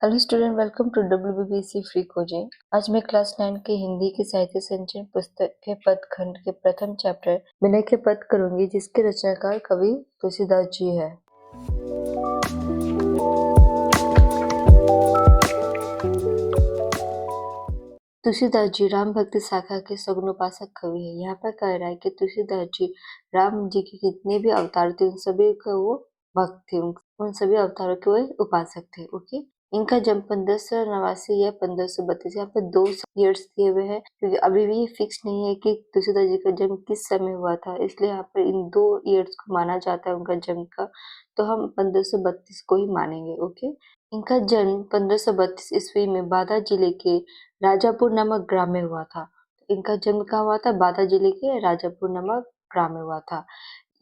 Hello student, welcome to WBBC free coaching. आज मैं class 9 के हिंदी की साहित्य संचयन पुस्तक के पदखंड के प्रथम चैप्टर विनय के पद करूंगी, जिसके रचनाकार कवि तुलसीदास जी है। तुलसीदास जी राम भक्ति शाखा के सगुणोपासक कवि है। यहाँ पर कह रहा है कि तुलसीदास जी राम जी के जितने भी अवतार थे उन सभी का वो भक्त थे, उन सभी अवतारों के वो उपासक थे। ओके, इनका जन्म 1589 या 1532, यहाँ पे 2 ईयर्स दिए हुए हैं क्योंकि अभी भी ये फिक्स नहीं है कि तुलसीदास जी का जन्म किस समय हुआ था, इसलिए यहाँ पर इन 2 ईयर्स को माना जाता है उनका जन्म का, तो हम 1532 को ही मानेंगे। ओके, इनका जन्म 1532 ईस्वी में बादा जिले के राजापुर नामक ग्राम में हुआ था। इनका जन्म कहाँ हुआ था? बादा जिले के राजापुर नामक ग्राम में हुआ था।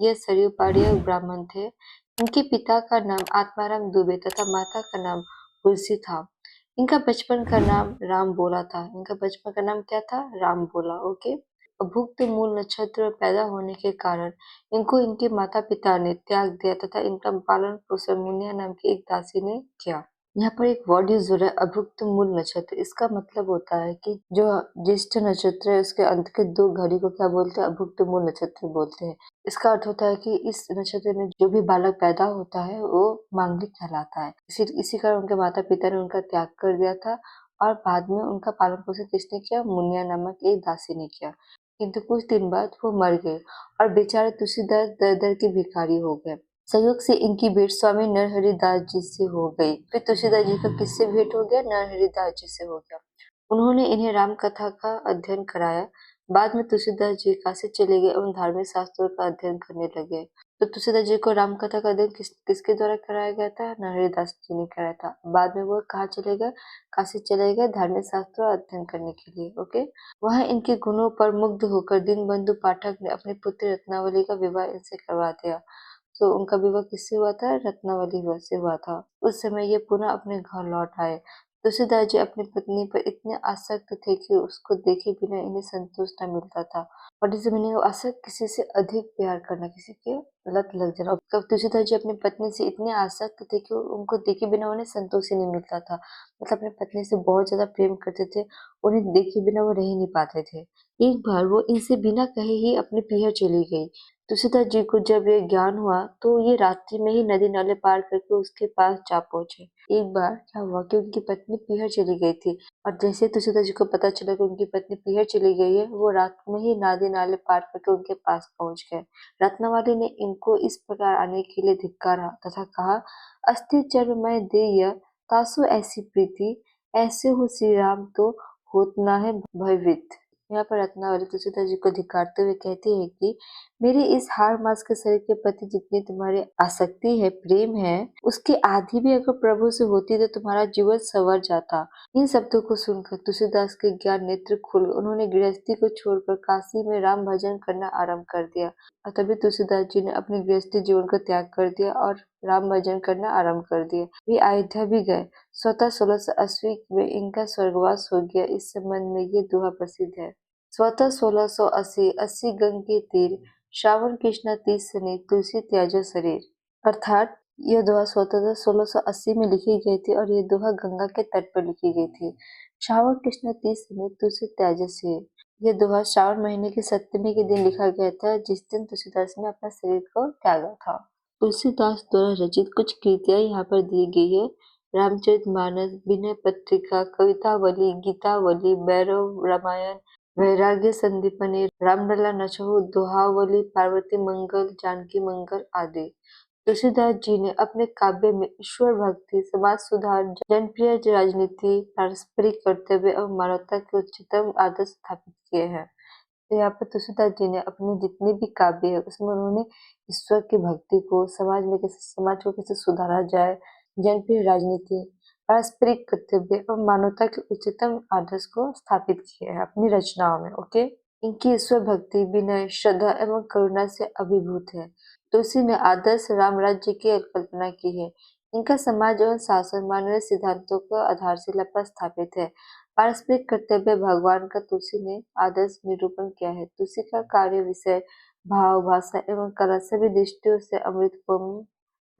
ये सरयू पाड़िया ब्राह्मण थे। इनके पिता का नाम आत्माराम दुबे तथा माता का नाम तुलसी था। इनका बचपन का नाम राम बोला था। इनका बचपन का नाम क्या था? राम बोला। ओके, अभुक्त मूल नक्षत्र में पैदा होने के कारण इनको इनके माता पिता ने त्याग दिया तथा इनका पालन पोषण मुनिया नाम की एक दासी ने किया। यहाँ पर एक वर्ड यूज हो रहा है, अभुक्त मूल नक्षत्र। इसका मतलब होता है कि जो ज्येष्ठ नक्षत्र है उसके अंत के 2 घड़ी को क्या बोलते हैं? अभुक्त मूल नक्षत्र बोलते हैं। इसका अर्थ होता है कि इस नक्षत्र में जो भी बालक पैदा होता है वो मांगलिक कहलाता है। इसी कारण उनके माता पिता ने उनका त्याग कर दिया था और बाद में उनका पालन पोषण किसने किया? मुनिया नामक एक दासी ने किया। किंतु कुछ दिन बाद वो मर गए और बेचारे तुलसीदास दर दर के भिखारी हो गए। संयोग से इनकी भेंट स्वामी नरहरि दास जी से हो गई। फिर तुलसीदास जी का किससे भेंट हो गया? नरहरि दास जी से हो गया। उन्होंने इन्हें राम कथा का अध्ययन कराया। बाद में तुलसीदास जी काशी चले गए एवं धार्मिक शास्त्रों का अध्ययन करने लगे। तो तुलसीदास जी को राम कथा का अध्ययन किसके द्वारा कराया गया था? नरहरि दास जी ने कराया था। बाद में वो कहाँ चले गए? काशी चले गए धार्मिक शास्त्रों अध्ययन करने के लिए। ओके, वहाँ इनके गुणों पर मुग्ध होकर दीनबंधु पाठक ने अपनी पुत्री रत्नावली का विवाह इनसे करवा दिया। तो उनका विवाह किससे हुआ था? रत्नावली से हुआ था। उस समय ये पुनः अपने घर लौट आए। तुलसीदास जी अपनी पत्नी पर इतने आसक्त थे कि उसको देखे बिना इन्हें संतोष न मिलता था। और इस मीनिंग आसक्त, किसी से अधिक प्यार करना, किसी के लत लग जाना। कब तुलसीदास जी अपनी पत्नी से इतने आसक्त थे कि उनको देखे बिना उन्हें संतोष ही नहीं मिलता था। मतलब अपनी पत्नी से बहुत ज्यादा प्रेम करते थे, उन्हें देखे बिना वो रह ही नहीं पाते थे। एक बार वो इनसे बिना कहे ही अपने पीहर चली गई। तुलसीदास जी को जब ये ज्ञान हुआ तो ये रात्रि में ही नदी नाले पार करके उसके पास जा पहुंचे। एक बार क्या हुआ कि उनकी पत्नी पीहर चली गई थी और जैसे तुलसीदास जी को पता चला कि उनकी पत्नी पीहर चली गई है, वो रात में ही नदी नाले पार करके उनके पास पहुंच गए। रत्नावली ने इनको इस प्रकार आने के लिए धिक्कारा तथा कहा, अस्ति जन्म मैं देय तासु ऐसी प्रीति, ऐसे हो श्री राम तो होत ना है भयभीत। यहाँ पर रत्नावली तुलसीदास जी को धिक्कारते हुए कहती है कि मेरे इस हाड़ मांस के शरीर के प्रति जितनी तुम्हारी आसक्ति है, प्रेम है, उसकी आधी भी अगर प्रभु से होती तो तुम्हारा जीवन संवर जाता। इन शब्दों को सुनकर तुलसीदास के ज्ञान नेत्र खुल गए। उन्होंने गृहस्थी को छोड़कर काशी में राम भजन करना आरंभ कर दिया और तभी तुलसीदास जी ने अपने गृहस्थी जीवन का त्याग कर दिया और राम भजन करना आरंभ कर दिया। वे अयोध्या भी गए। स्वतः 1680 में इनका स्वर्गवास हो गया। इस संबंध में ये दोहा प्रसिद्ध है। स्वतः 1680 80 गंग के तीर, श्रावण कृष्ण 30 सने, तुलसी त्याजो शरीर। अर्थात यह दोहा स्वतः 1680 में लिखी गई थी और यह दोहा गंगा के तट पर लिखी गई थी। श्रावण कृष्ण 30 सने, तुलसी त्याजो शरीर। यह दोहा श्रावण महीने की सप्तमी के दिन लिखा गया था, जिस दिन तुलसीदास ने अपना शरीर को त्यागा था। तुलसीदास द्वारा रचित कुछ कृतियां यहाँ पर दी गई है। रामचरितमानस, विनय पत्रिका, कवितावली, गीतावली, भैरव रामायण, वैराग्य संदीपनी, रामलला नचहु, दोहावली, पार्वती मंगल, जानकी मंगल आदि। तुलसीदास जी ने अपने काव्य में ईश्वर भक्ति, समाज सुधार, जनप्रिय राजनीति, पारस्परिक कर्तव्य और मानवता के उच्चतम आदर्श स्थापित किए हैं। तो यहाँ पर तुलसीदास जी ने अपनी जितनी भी काव्य है उसमें उन्होंने ईश्वर की भक्ति को, समाज को कैसे सुधारा जाए, जनप्रिय राजनीति, पारस्परिक कर्तव्य और मानवता के उच्चतम आदर्श को स्थापित किया है अपनी रचनाओं में। ओके, इनकी ईश्वर भक्ति, विनय, श्रद्धा एवं करुणा से अभिभूत है। तुलसी ने आदर्श राम राज्य की कल्पना की है। इनका समाज एवं शासन मानवीय सिद्धांतों को आधारशिला पर स्थापित है। पारस्परिक कर्तव्य भगवान का तुलसी ने आदर्श निरूपण किया है। तुलसी का कार्य, विषय, भाव, भाषा एवं कला सभी दृष्टियों से अमृतपूर्ण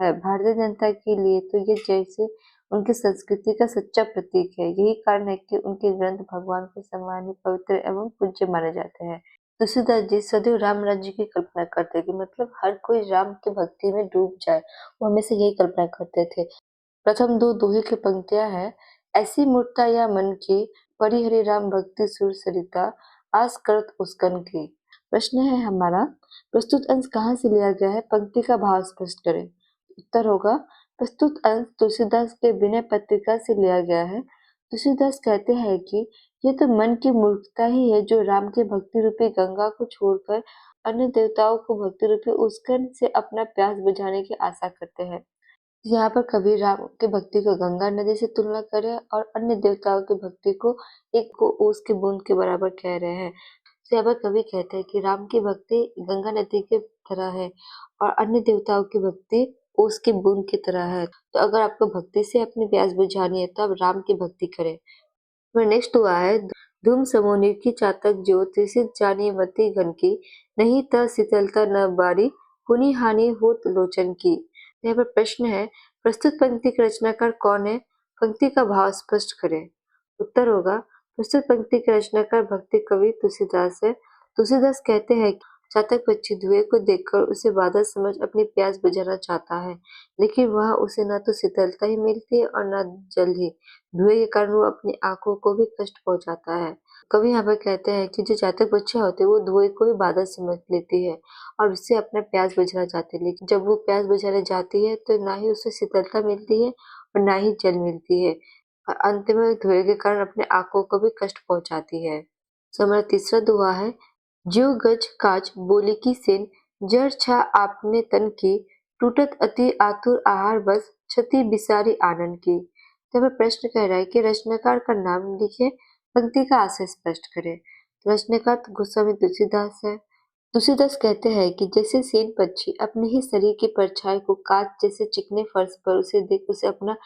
है। भारतीय जनता के लिए तो ये जैसे उनकी संस्कृति का सच्चा प्रतीक है। यही कारण है कि उनके ग्रंथ भगवान के समान ही पवित्र एवं पूज्य माने जाते हैं। तुलसीदास जी सदैव राम राज्य की कल्पना करते थे, मतलब हर कोई राम की भक्ति में डूब जाए, वो हमेशा यही कल्पना करते थे। प्रथम दो दोहे की पंक्तियां हैं, ऐसी मूर्ता या मन की, परि हरि राम भक्ति सुर सरिता, आस करत उसकन की। प्रश्न है हमारा, प्रस्तुत अंश कहाँ से लिया गया है, पंक्ति का भाव स्पष्ट करें। उत्तर होगा, प्रस्तुत अंश तुलसीदास के विनय पत्रिका से लिया गया है। तुलसीदास कहते हैं कि ये तो मन की मूर्खता ही है जो राम के भक्ति रूपी गंगा को छोड़कर अन्य देवताओं को भक्ति रूपी उसकन से अपना प्यास बुझाने की आशा करते हैं। यहाँ पर कबीर राम के भक्ति को गंगा नदी से तुलना करे और अन्य देवताओं की भक्ति को एक को ओस के बूंद के बराबर कह रहे हैं। तो यहाँ पर कवि कहते हैं कि राम की भक्ति गंगा नदी के तरह है और अन्य देवताओं की भक्ति ओस के बूंद की तरह है। तो अगर आपको भक्ति से अपनी प्यास बुझानी है तो आप राम की भक्ति करें। फिर नेक्स्ट हुआ है, धूम समोनि की चातक जो त्रिसित जानी मति घन की, नहीं त शीतलता न बारी, पुनि हानि होत लोचन की। यहाँ पर प्रश्न है, प्रस्तुत पंक्ति के रचनाकार कौन है, पंक्ति का भाव स्पष्ट करें। उत्तर होगा, प्रस्तुत पंक्ति के रचनाकार भक्ति कवि तुलसीदास है। तुलसीदास कहते हैं कि चातक पक्षी धुएं को देखकर उसे बादल समझ अपनी प्यास बुझाना चाहता है, लेकिन वह उसे न तो शीतलता ही मिलती है और न जल ही। धुएं के कारण वो अपनी आंखों को भी कष्ट पहुंचाता है। कवि यहाँ पर कहते हैं कि जो चातक बच्चे होते हैं वो धुएं को ही बादल समझ लेती है और उससे अपना प्यास बुझाना चाहती है, लेकिन जब वो प्यास बुझाने जाती है तो ना ही उसे शीतलता मिलती है और ना ही जल मिलती है और अंत में धुएं के कारण अपने आंखों को भी कष्ट पहुंचाती है। तो हमारा तीसरा दोहा है, ज्यों गज काज बोली की सेन, जड़ छा आपने तन की, टूटत अति आतुर आहार बस, क्षति बिसारी आनंद की। तो हमें प्रश्न कह रहा है कि रचनाकार का नाम लिखे, पंक्ति का आशय स्पष्ट करें। तो रचनाकार तो गोस्वामी तुलसीदास है। तुलसीदास कहते हैं कि जैसे सेन पक्षी अपने ही शरीर की परछाई को कांच जैसे चिकने फर्श पर उसे देख उसे अपना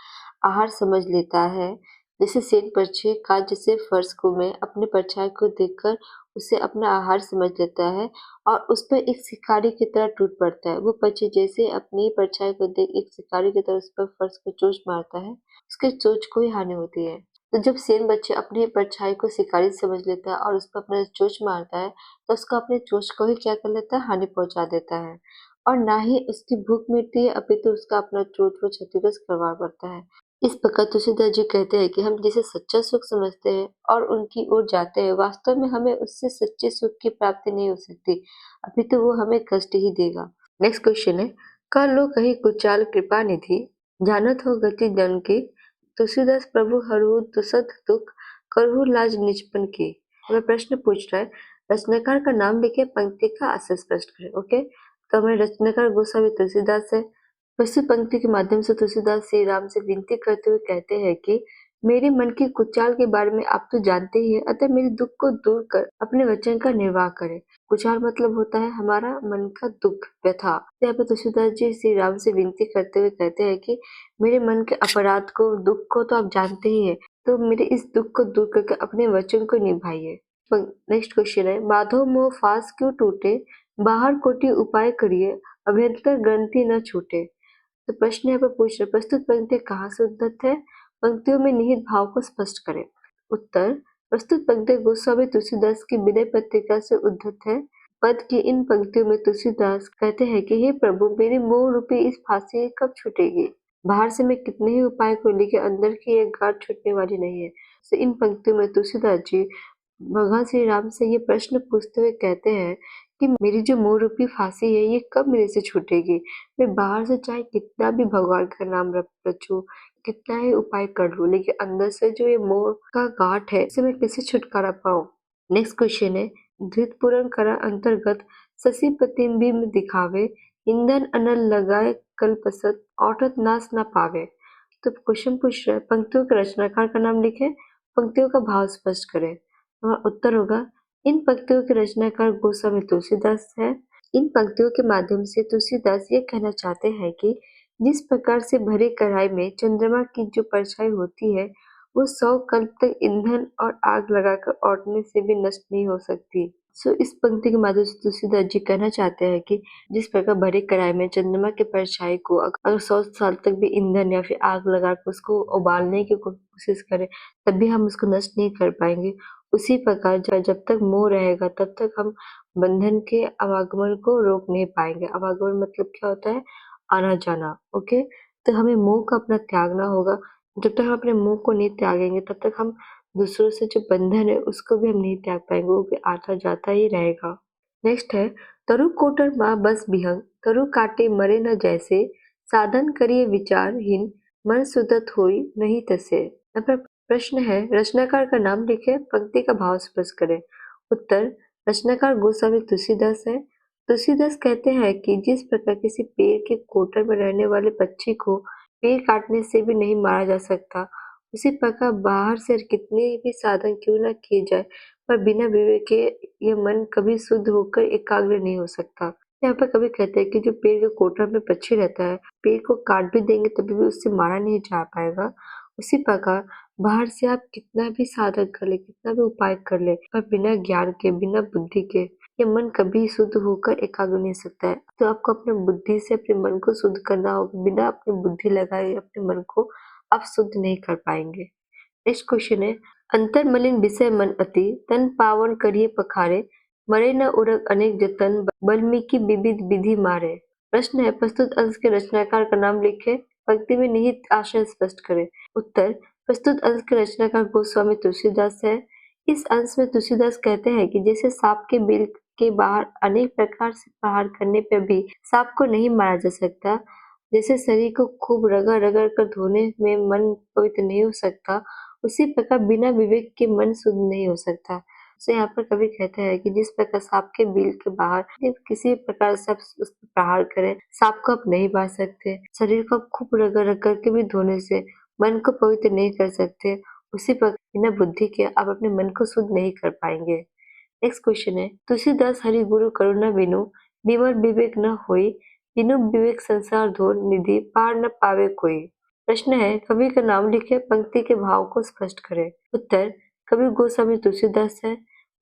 आहार समझ लेता है, जैसे सेन पक्षी कांच जैसे फर्श को में अपनी परछाई को देखकर उसे अपना आहार समझ लेता है और उस पर एक शिकारी की तरह टूट पड़ता है। वो पक्षी जैसे अपनी परछाई को देख एक शिकारी की तरह उस पर फर्श को चोंच मारता है, उसके चोंच को ही हानि होती है। तो जब सेन बच्चे अपनी परछाई को शिकारी समझ लेता है और उस पर अपना चोंच मारता है तो उसको अपने चोंच को ही क्या कर लेता है, हानि पहुंचा देता है और ना ही उसकी भूख मिटती है अपितु उसका अपना चोंच वो क्षतिग्रस्त करवा पड़ता है। इस प्रकार तुलसीदास जी कहते हैं कि हम जिसे सच्चा सुख समझते हैं और उनकी ओर जाते हैं, वास्तव में हमें उससे सच्चे सुख की प्राप्ति नहीं हो सकती, अपितु वो हमें कष्ट ही देगा। नेक्स्ट क्वेश्चन है, कर लो कहीं कुचाल कृपा निधि, जानत हो गति जन की, तुलसीदास प्रभु हरहु दुसत दुख, करहु लाज निजपन की। हमें प्रश्न पूछ रहा है, रचनाकार का नाम लिखे, पंक्ति का आशय स्पष्ट करें। ओके, तो हमें रचनाकार गोस्वामी तुलसीदास है। प्रस्तुत पंक्ति के माध्यम से तुलसीदास श्री राम से विनती करते हुए कहते हैं कि मेरे मन की कुचाल के बारे में आप तो जानते ही हैं, अतः मेरे दुख को दूर कर अपने वचन का निर्वाह करें। कुचाल मतलब होता है हमारा मन का दुख, व्यथा। यहाँ पर तुलसीदास जी श्री राम से विनती करते हुए कहते हैं कि मेरे मन के अपराध को, दुख को तो आप जानते ही हैं, तो मेरे इस दुख को दूर करके अपने वचन को निभाइए। नेक्स्ट क्वेश्चन है, माधव मोह फास क्यों टूटे, बाहर कोटि उपाय करिए, अभ्यंतर ग्रंथि न छूटे। तो प्रश्न यहाँ पर पूछ रहे, प्रस्तुत पंक्ति कहाँ से उद्धत है, पंक्तियों में निहित भाव को स्पष्ट करें। उत्तर, प्रस्तुत पंक्ति गोस्वामी तुलसीदास की विनय पत्रिका से उद्धत है। पद की इन पंक्तियों में तुलसीदास कहते हैं कि हे प्रभु, मेरी मोह रूपी इस फांसी कब छूटेगी। बाहर से मैं कितने ही उपाय कर ली, अंदर की एक गांठ छूटने वाली नहीं है। तो इन पंक्तियों में तुलसीदास जी भगवान श्री राम से ये प्रश्न पूछते हुए कहते हैं कि मेरी जो मोह रूपी फांसी है ये कब मेरे से छूटेगी। मैं बाहर से चाहे कितना भी भगवान का नाम रचूं, कितना ही उपाय कर लूं, लेकिन अंदर से जो ये मोह का गांठ है इससे मैं कैसे छुटकारा पाऊं। नेक्स्ट क्वेश्चन है, धृत पूरण करा अंतर्गत, शशि प्रतिबिंब दिखावे, ईंधन अनल लगाए कल्पसत, औटत नाश न पावे। तो क्वेश्चन पूछ रहा है, पंक्तियों के रचनाकार का नाम लिखे, पंक्तियों का भाव स्पष्ट करें। उत्तर होगा, इन पंक्तियों के रचनाकार गोस्वामी तुलसीदास है। इन पंक्तियों के माध्यम से तुलसीदास ये कहना चाहते हैं कि जिस प्रकार से भरी कढ़ाई में चंद्रमा की जो परछाई होती है वो 100 कल्प तक ईंधन और आग लगाकर औटने से भी नष्ट नहीं हो सकती। इस पंक्ति के माध्यम से तुलसीदास जी कहना चाहते हैं कि जिस प्रकार भरी कढ़ाई में चंद्रमा के परछाई को अगर 100 साल तक भी ईंधन या फिर आग लगाकर उसको उबालने की कोशिश करें, तब भी हम उसको नष्ट नहीं कर पाएंगे। उसी प्रकार जब तक मोह रहेगा तब तक हम बंधन के आवागमन को रोक नहीं पाएंगे। आवागमन मतलब क्या होता है? आना जाना। ओके, तो हमें मोह का अपना त्यागना होगा। जब तक हम अपने मोह को नहीं त्यागेंगे तब तक हम दूसरों से जो बंधन है उसको भी हम नहीं त्याग पाएंगे, वो भी आता जाता ही रहेगा। नेक्स्ट है, तरु कोटर माँ बस बिहंग, तरु काटे मरे न जैसे, साधन करिए विचारहीन, मन सुधत होई नहीं तसे। यहाँ पर प्रश्न है, रचनाकार का नाम लिखे, पंक्ति का भाव स्पष्ट करें। उत्तर, रचनाकार गोस्वामी तुलसीदास है। तुलसीदास कहते हैं कि जिस प्रकार किसी पेड़ के कोटर में रहने वाले पक्षी को पेड़ काटने से भी नहीं मारा जा सकता, उसी प्रकार बाहर से कितने भी साधन क्यों न किए जाए, पर बिना विवेक के ये मन कभी शुद्ध होकर एकाग्र नहीं हो सकता। यहाँ पर कभी कहते हैं कि जो पेड़ के कोटर में पक्षी रहता है, पेड़ को काट भी देंगे तभी भी उससे मारा नहीं जा पाएगा। उसी प्रकार बाहर से आप कितना भी साधन कर ले, कितना भी उपाय कर ले, पर बिना ज्ञान के, बिना बुद्धि के ये मन कभी शुद्ध होकर एकाग्र नहीं हो सकता है। तो आपको अपने बुद्धि से अपने मन को शुद्ध करना होगा। बिना अपनी बुद्धि लगाए अपने मन को आप शुद्ध नहीं कर पाएंगे। नेक्स्ट क्वेश्चन है, अंतर मलिन विषय मन अति, तन पावन करिए पखारे, मरे न उरग अनेक जतन, बल्मीकि विविध विधि मारे। प्रश्न है, प्रस्तुत अंश के रचनाकार का नाम लिखे, पंक्ति में निहित आशय स्पष्ट करें। उत्तर, प्रस्तुत अंश के रचनाकार गोस्वामी तुलसीदास है। इस अंश में तुलसीदास कहते हैं कि जैसे सांप के बिल के बाहर अनेक प्रकार से प्रहार करने पर भी सांप को नहीं मारा जा सकता, जैसे शरीर को खूब रगड़ रगड़ कर धोने में मन पवित्र नहीं हो सकता, उसी प्रकार बिना विवेक के मन शुद्ध नहीं हो सकता। तो यहाँ पर कवि कहते हैं कि जिस प्रकार सांप के बिल के बाहर किसी प्रकार से आप उस पर प्रहार करें, सांप को आप नहीं मार सकते, शरीर को आप खूब रगड़ रगड़ के भी धोने से मन को पवित्र नहीं कर सकते, उसी प्रकार बिना बुद्धि के आप अपने मन को शुद्ध नहीं कर पाएंगे। नेक्स्ट क्वेश्चन है, तुलसीदास हरि गुरु करुणा बिनु, विमल विवेक न होई, बिनु विवेक संसार धोर निधि, पार न पावे कोई। प्रश्न है, कवि का नाम लिखे, पंक्ति के भाव को स्पष्ट करें। उत्तर, कवि गोस्वामी तुलसीदास है।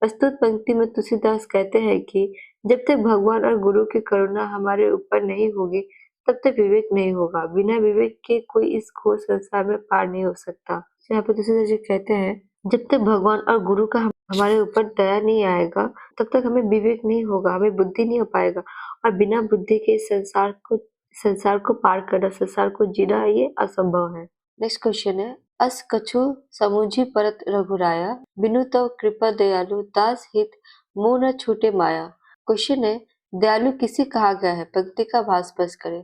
प्रस्तुत पंक्ति में तुलसीदास कहते हैं कि जब तक भगवान और गुरु की करुणा हमारे ऊपर नहीं होगी तब तक विवेक नहीं होगा। बिना विवेक के कोई इस घोर संसार में पार नहीं हो सकता। तो यहाँ पर तुलसीदास जी कहते हैं, जब तक भगवान और गुरु का हमारे ऊपर दया नहीं आएगा तब तक हमें विवेक नहीं होगा, हमें बुद्धि नहीं हो पाएगा, और बिना बुद्धि के संसार को पार करना, संसार को जीना ये असंभव है। नेक्स्ट क्वेश्चन है, अस कछु समुझी परत रघुराया, बिनु तव कृपा दयालु, दास हित मुँह न छूटे माया। क्वेश्चन है, दयालु किसे कहा गया है, पंक्ति का भाव स्पष्ट करें।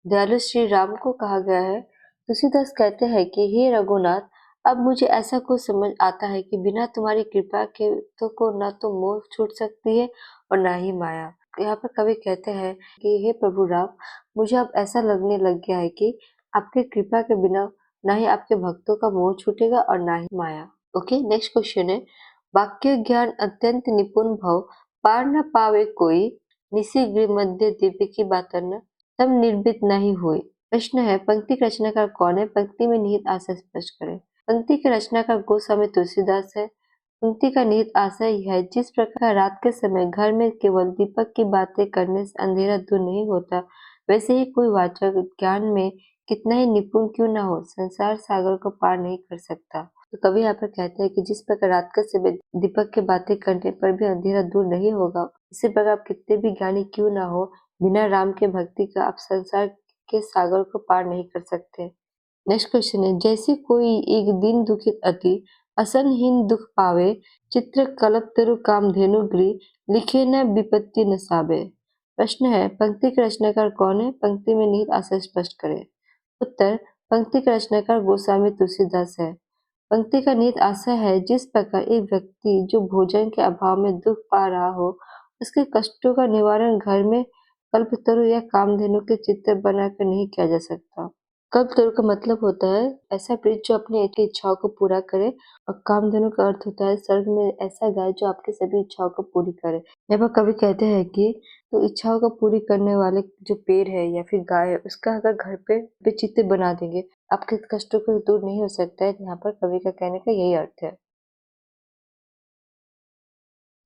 दयालु श्री राम को कहा गया है। तुलसीदास कहते हैं कि हे रघुनाथ, अब मुझे ऐसा कुछ समझ आता है कि बिना तुम्हारी कृपा के को न तो मोह छूट सकती है और न ही माया। यहाँ पर कवि कहते हैं कि हे प्रभु राम, मुझे अब ऐसा लगने लग गया है कि आपकी कृपा के बिना न ही आपके भक्तों का मोह छूटेगा और न ही माया। ओके, नेक्स्ट क्वेश्चन है, वाक्य ज्ञान अत्यंत निपुण भव, पार न पावे कोई, निसी गृह मध्य दिव्य की बातन, तब निर्भीत नहीं हुई। प्रश्न है, पंक्ति का रचनाकार कौन है, पंक्ति में निहित आशय स्पष्ट करें। पंक्ति के रचनाकार गोस्वामी तुलसीदास है। पंक्ति का निहित आशय यह है, जिस प्रकार रात के समय घर में केवल दीपक की बातें करने से अंधेरा दूर नहीं होता, वैसे ही कोई वाचक ज्ञान में कितना ही निपुण क्यों न हो, संसार सागर को पार नहीं कर सकता। तो कवि यहाँ पर कहते हैं कि जिस प्रकार रात के समय दीपक की बातें करने पर भी अंधेरा दूर नहीं होगा, इसी प्रकार आप कितने भी ज्ञानी क्यों ना हो, बिना राम के भक्ति का आप संसार के सागर को पार नहीं कर सकते। नेक्स्ट क्वेश्चन है, जैसे कोई एक दिन दुखित अति, असनहीन दुख पावे, चित्र कल्प तरु काम धेनु गृह, लिखे न विपत्ति न साबे। प्रश्न है, पंक्ति के रचनाकार कौन है, पंक्ति में निहित आशय स्पष्ट करें। उत्तर, पंक्ति का रचनाकार गोस्वामी तुलसीदास है। पंक्ति का निहित आशय है, जिस प्रकार एक व्यक्ति जो भोजन के अभाव में दुख पा रहा हो, उसके कष्टों का निवारण घर में कल्पतरु या कामधेनु के चित्र बनाकर नहीं किया जा सकता। कल्पतरु का मतलब होता है ऐसा वृक्ष जो अपनी एक इच्छाओं को पूरा करे, और कामधेनु का अर्थ होता है स्वर्ग में ऐसा गाय जो आपकी सभी इच्छाओं को पूरी करे। यहाँ पर कवि कहते हैं कि तो इच्छाओं को पूरी करने वाले जो पेड़ है या फिर गाय है, उसका अगर घर पे चित्र बना देंगे, आपके कष्टों को दूर नहीं हो सकता है। यहाँ पर कवि का कहने का यही अर्थ है।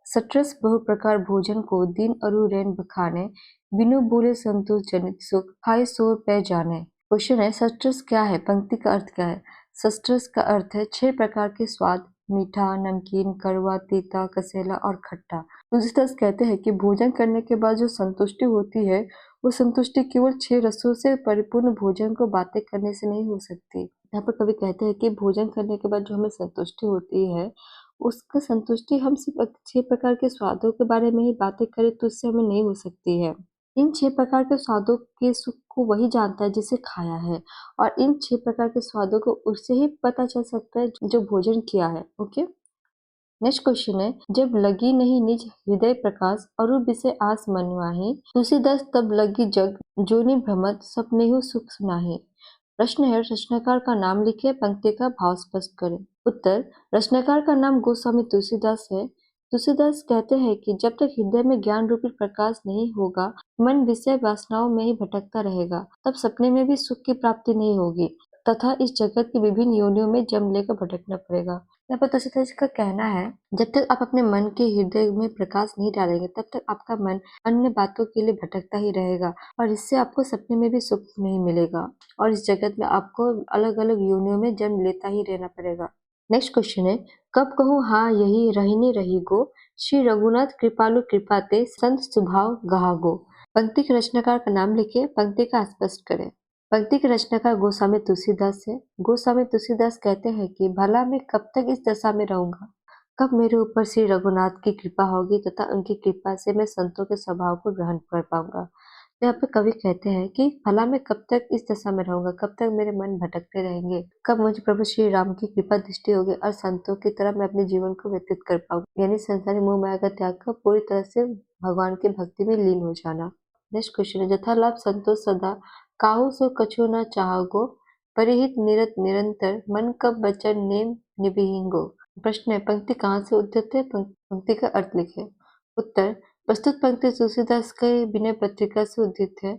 सत्रस बहु प्रकार भोजन को दिन अरु रैन बखाने, बिनु बोले संतोष जनित सुख, खाए सोर पे जाने। क्वेश्चन है, सत्रस क्या है? पंक्ति का अर्थ क्या है? सत्रस का अर्थ है 6 प्रकार के स्वाद, मीठा, नमकीन, कड़वा, तीता, कसेला और खट्टा। तुलसीदास कहते हैं कि भोजन करने के बाद जो संतुष्टि होती है, वो संतुष्टि केवल 6 रसों से परिपूर्ण भोजन को बातें करने से नहीं हो सकती। यहाँ पर कवि कहते हैं कि भोजन करने के बाद जो हमें संतुष्टि होती है, उसका संतुष्टि हम सिर्फ 6 प्रकार के स्वादों के बारे में ही बातें करें तो उससे हमें नहीं हो सकती है। इन 6 प्रकार के स्वादों के सुख को वही जानता है जिसे खाया है, और इन 6 प्रकार के स्वादों को उससे ही पता चल सकता है जो भोजन किया है। ओके, नेक्स्ट क्वेश्चन है, जब लगी नहीं निज हृदय प्रकाश अरु विषय आस मन माही, तुलसीदास तब लगी जग जोनि भ्रमत सपने हो सुख सुनाही। प्रश्न है, रचनाकार का नाम लिखे, पंक्ति का भाव स्पष्ट करें। उत्तर, रचनाकार का नाम गोस्वामी तुलसीदास है। तुलसीदास कहते हैं कि जब तक हृदय में ज्ञान रूपी प्रकाश नहीं होगा, मन विषय वासनाओं में ही भटकता रहेगा, तब सपने में भी सुख की प्राप्ति नहीं होगी तथा इस जगत की विभिन्न योनियों में जन्म लेकर भटकना पड़ेगा। यहाँ पर तुलसीदास का कहना है, जब तक आप अपने मन के हृदय में प्रकाश नहीं डालेंगे, तब तक आपका मन अन्य बातों के लिए भटकता ही रहेगा और इससे आपको सपने में भी सुख नहीं मिलेगा और इस जगत में आपको अलग अलग योनियों में जन्म लेता ही रहना पड़ेगा। नेक्स्ट क्वेश्चन है, कब कहूँ हाँ यही रहीने रही गो, श्री रघुनाथ कृपालु कृपाते संत स्वभाव गहा गो। पंक्ति के रचनाकार का नाम लिखिए, पंक्ति का स्पष्ट करें। पंक्ति के रचनाकार गोस्वामी तुलसीदास है। गोस्वामी तुलसीदास कहते हैं कि भला मैं कब तक इस दशा में रहूंगा, कब मेरे ऊपर श्री रघुनाथ की कृपा होगी तथा उनकी कृपा से मैं संतों के स्वभाव को ग्रहण कर पाऊंगा। यहाँ पे कवि कहते हैं कि भला मैं कब तक इस दशा में रहूंगा, कब तक मेरे मन भटकते रहेंगे, कब मुझे प्रभु श्री राम की कृपा दृष्टि होगी और संतों की तरह मैं अपने जीवन को व्यतीत कर पाऊंगा, यानी संसारी मोह माया का त्याग कर पूरी तरह से भगवान की भक्ति में लीन हो जाना। नेक्स्ट क्वेश्चन है, जथा लाभ संतोष सदा काहू सो कछु न चाहगो, परिहित निरत निरंतर मन कब वचन नेम निभिहिंगो। प्रश्न है, पंक्ति कहाँ से उद्धृत है, पंक्ति का अर्थ लिखे। उत्तर, प्रस्तुत पंक्ति तुलसीदास के विनय पत्रिका से उद्धृत है।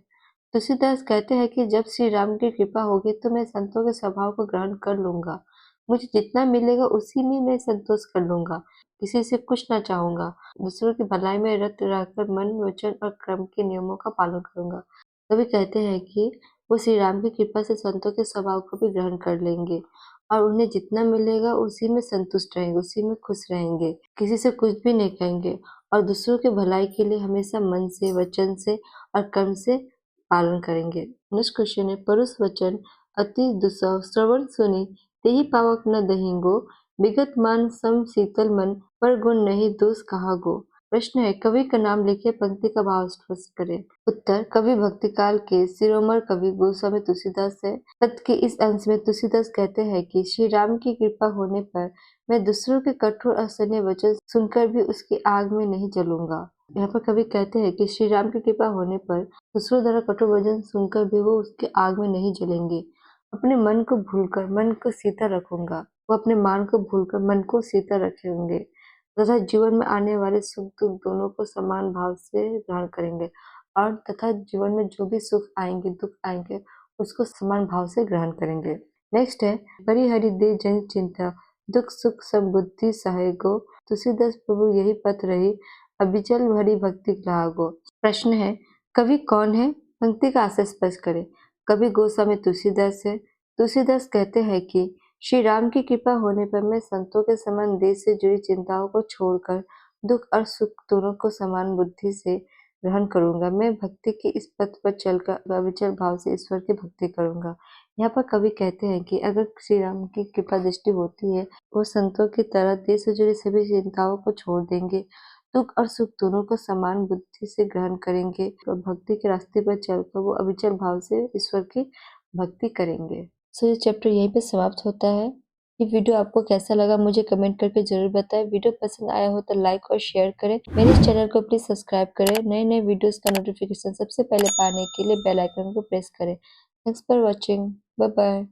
तुलसीदास कहते हैं कि जब श्री राम की कृपा होगी तो मैं संतों के स्वभाव को ग्रहण कर लूंगा, मुझे जितना मिलेगा उसी में मैं संतोष कर लूंगा, किसी से कुछ ना चाहूंगा, दूसरों की भलाई में रत रहकर मन वचन और क्रम के नियमों का पालन करूंगा। कवि कहते हैं कि वो श्री राम की कृपा से संतों के स्वभाव को भी ग्रहण कर लेंगे और उन्हें जितना मिलेगा उसी में संतुष्ट रहेंगे, उसी में खुश रहेंगे, किसी से कुछ भी नहीं कहेंगे और दूसरों के भलाई के लिए हमेशा मन से, वचन से और कर्म से पालन करेंगे। नेक्स्ट क्वेश्चन है, परुष वचन अति दुसह श्रवण सुनी, तेहि पावक न दहिंगो, विगत मान सम शीतल मन, पर गुण नहीं दोष कहा गो। प्रश्न है, कवि का नाम लिखे, पंक्ति का भाव स्पष्ट करें। उत्तर, कवि भक्ति काल के शिरोमणि कवि गोस्वामी तुलसीदास है। पद के इस अंश में तुलसीदास कहते हैं कि श्री राम की कृपा होने पर मैं दूसरों के कठोर असह्य वचन सुनकर भी उसकी आग में नहीं जलूंगा। यहाँ पर कवि कहते हैं कि श्री राम की कृपा होने पर दूसरों द्वारा कठोर वचन सुनकर भी वो उसकी आग में नहीं जलेंगे। अपने मन को भूलकर मन को शीतल रखूंगा, वो अपने मान को भूलकर मन को शीतल रखेंगे तथा जीवन में आने वाले सुख दुख दोनों को समान भाव से ग्रहण करेंगे और तथा जीवन में जो भी सुख आएंगे दुख आएंगे उसको समान भाव से ग्रहण करेंगे। नेक्स्ट है, परिहरि दे जन चिंता, दुख सुख सब बुद्धि सहायगो, तुलसीदास प्रभु यही पथ रही, अबिचल भरी भक्ति लागो। प्रश्न है, कवि कौन है, पंक्ति का आशय स्पष्ट करें। कवि गोस्वामी तुलसीदास है। तुलसीदास कहते हैं कि श्री राम की कृपा होने पर मैं संतों के समान देश से जुड़ी चिंताओं को छोड़कर दुख और सुख दोनों को समान बुद्धि से ग्रहण करूंगा। मैं भक्ति के इस पथ पर चलकर अविचल भाव से ईश्वर की भक्ति करूंगा। यहाँ पर कवि कहते हैं कि अगर श्री राम की कृपा दृष्टि होती है, वो संतों की तरह देश से जुड़ी सभी चिंताओं को छोड़ देंगे, दुख और सुख दोनों को समान बुद्धि से ग्रहण करेंगे और भक्ति के रास्ते पर चलकर वो अविचल भाव से ईश्वर की भक्ति करेंगे। सो ये चैप्टर यहीं पे समाप्त होता है। ये वीडियो आपको कैसा लगा मुझे कमेंट करके जरूर बताएं। वीडियो पसंद आया हो तो लाइक और शेयर करें। मेरे इस चैनल को प्लीज सब्सक्राइब करें। नए नए वीडियोस का नोटिफिकेशन सबसे पहले पाने के लिए बेल आइकन को प्रेस करें। Thanks for watching. Bye bye.